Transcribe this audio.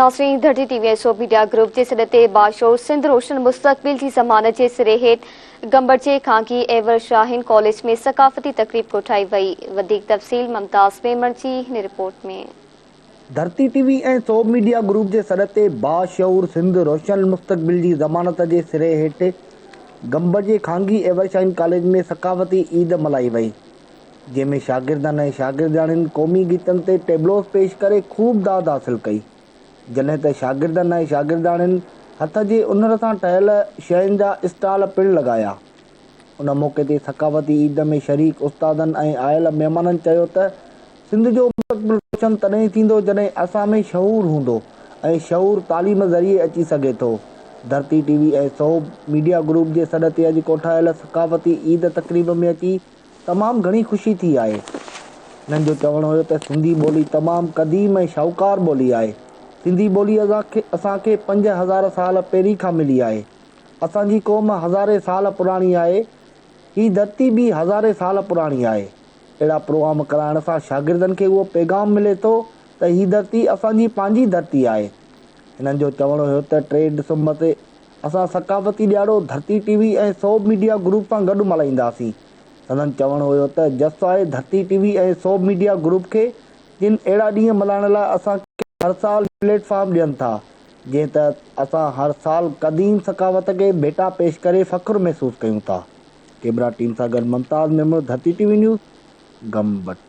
नाज़रीन, धरती TV so media group के सदते बाशोर सिंध रोशन मुस्तकबिल की ज़मानत के सिरे हेठ गंबड़जे खांगी एवर शाहीन कॉलेज में सकाफ़ती तकरीब कोठाई वई। वधीक तफ़सील मुमताज़ मेमण की हिन रिपोर्ट में। धरती टीवी ऐं सोब मीडिया ग्रुप के सदते बाशऊर सिंध रोशन मुस्तकबिल की ज़मानत के सिरे हेठ गंबड़जे खांगी एवर शाहीन कॉलेज में सकाफ़ती ईद मल्हाई वई, जंहिंमें शागिर्दनि ऐं शागिर्दियाणियुनि क़ौमी गीतनि ते टेबलोस पेश करे खूब दाद हासिल कई। जॾहिं त शागिर्दनि ऐं शागिर्दियाणियुनि हथ जे उनर सां ठहियल शयुनि जा स्टॉल पिणु लॻाया। उन मौक़े ते सकाफ़ती ईद में शरीक उस्तादनि ऐं आयल महिमाननि चयो त सिंध जो मुस्तक़बिल रोशन तॾहिं थींदो जॾहिं असां में शऊर हूंदो ऐं शऊर तालीम ज़रिए अची सघे थो। धरती टीवी ऐं सोब मीडिया ग्रुप जे सॾ ते अॼु कोठायल सकाफ़ती ईद तक़रीब में अची तमामु घणी ख़ुशी थी आहे। हिननि जो चवणु हुयो त सिंधी ॿोली तमामु क़दीम ऐं शाहूकार ॿोली आहे। सिंधी ॿोली असांखे 5000 साल पहिरीं खां मिली आहे। असांजी क़ौम हज़ारे साल पुराणी आहे। ही धरती भी हज़ारे साल पुराणी आहे। अहिड़ा प्रोग्राम कराइण सां शागिर्दनि खे उहो पैगाम मिले थो त ही धरती असांजी पंहिंजी धरती आहे। हिननि जो चवणु हुयो त 3 डिसंबर ते असां सकाफ़ती ॾियारो धरती टीवी ऐं सोब मीडिया ग्रुप सां गॾु मल्हाईंदासीं। संदनि चवणु हुयो त जसु आहे धरती टीवी ऐं सोब मीडिया ग्रुप खे, जिन अहिड़ा ॾींहं मल्हाइण लाइ असांखे हर साल प्लेटफॉर्म ॾियनि था, जीअं त असां हर साल क़दीम सकावत खे भेटा पेश करे फ़ख्रु महसूसु कयूं था। कैमरा टीम सां गॾु मुमताज़ मेमण, धरती टीवी न्यूज़, गंबड़।